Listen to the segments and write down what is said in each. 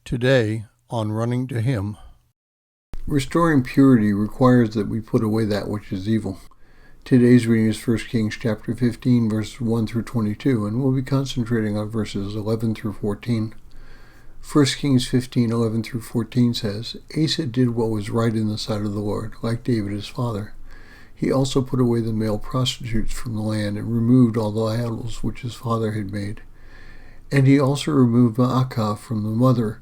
Today on Running to Him. Restoring purity requires that we put away that which is evil. Today's reading is 1 Kings chapter 15, verses 1 through 22, and we'll be concentrating on verses 11 through 14. 1 Kings 15, 11 through 14 says, Asa did what was right in the sight of the Lord, like David his father. He also put away the male prostitutes from the land and removed all the idols which his father had made. And he also removed Maacah from the mother,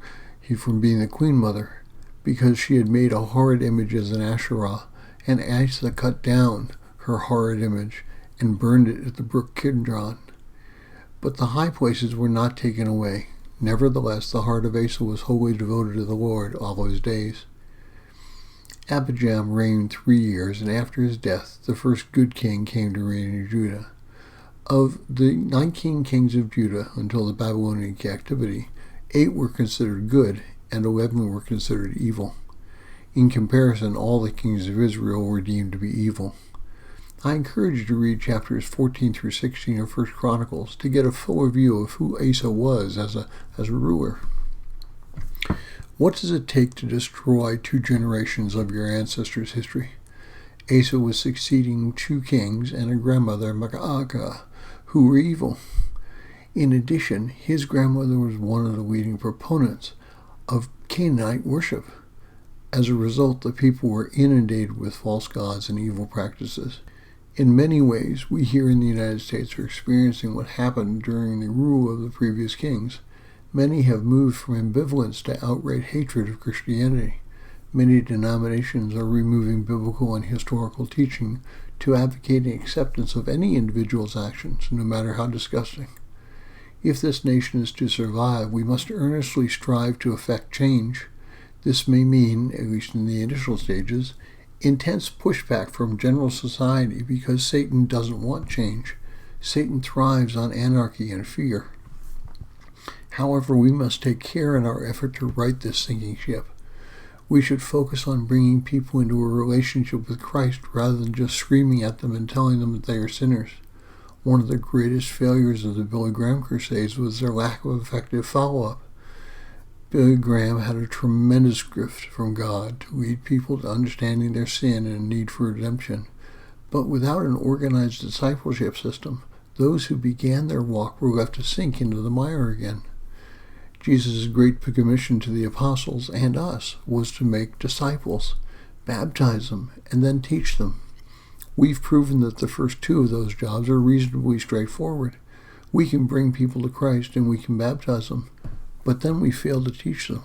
from being the queen mother, because she had made a horrid image as an Asherah, and Asa cut down her horrid image and burned it at the brook Kidron. But the high places were not taken away. Nevertheless, the heart of Asa was wholly devoted to the Lord all his days. Abijam reigned 3 years, and after his death, the first good king came to reign in Judah. Of the 19 kings of Judah until the Babylonian Captivity, 8 were considered good, and 11 were considered evil. In comparison, all the kings of Israel were deemed to be evil. I encourage you to read chapters 14 through 16 of 1 Chronicles to get a fuller view of who Asa was as a ruler. What does it take to destroy 2 generations of your ancestors' history? Asa was succeeding 2 kings and a grandmother, Maacah, who were evil. In addition, his grandmother was one of the leading proponents of Canaanite worship. As a result, the people were inundated with false gods and evil practices. In many ways, we here in the United States are experiencing what happened during the rule of the previous kings. Many have moved from ambivalence to outright hatred of Christianity. Many denominations are removing biblical and historical teaching to advocating acceptance of any individual's actions, no matter how disgusting. If this nation is to survive, we must earnestly strive to effect change. This may mean, at least in the initial stages, intense pushback from general society because Satan doesn't want change. Satan thrives on anarchy and fear. However, we must take care in our effort to right this sinking ship. We should focus on bringing people into a relationship with Christ rather than just screaming at them and telling them that they are sinners. One of the greatest failures of the Billy Graham crusades was their lack of effective follow-up. Billy Graham had a tremendous gift from God to lead people to understanding their sin and need for redemption. But without an organized discipleship system, those who began their walk were left to sink into the mire again. Jesus' great commission to the apostles and us was to make disciples, baptize them, and then teach them. We've proven that the first 2 of those jobs are reasonably straightforward. We can bring people to Christ and we can baptize them, but then we fail to teach them.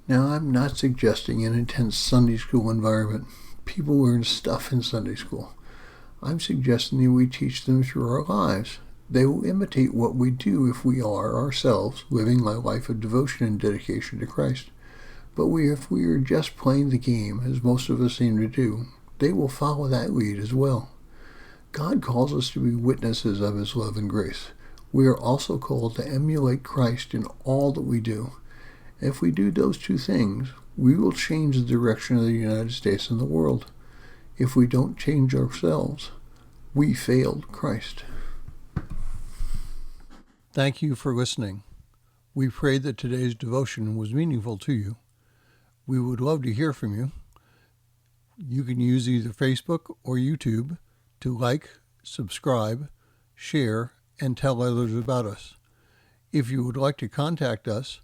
Now, I'm not suggesting an intense Sunday school environment. People learn stuff in Sunday school. I'm suggesting that we teach them through our lives. They will imitate what we do if we are ourselves living a life of devotion and dedication to Christ. But if we are just playing the game, as most of us seem to do, they will follow that lead as well. God calls us to be witnesses of His love and grace. We are also called to emulate Christ in all that we do. If we do those 2 things, we will change the direction of the United States and the world. If we don't change ourselves, we failed Christ. Thank you for listening. We pray that today's devotion was meaningful to you. We would love to hear from you. You can use either Facebook or YouTube to like, subscribe, share, and tell others about us. If you would like to contact us,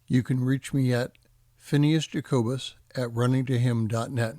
you can reach me at phineasjacobus@runningtohim.net.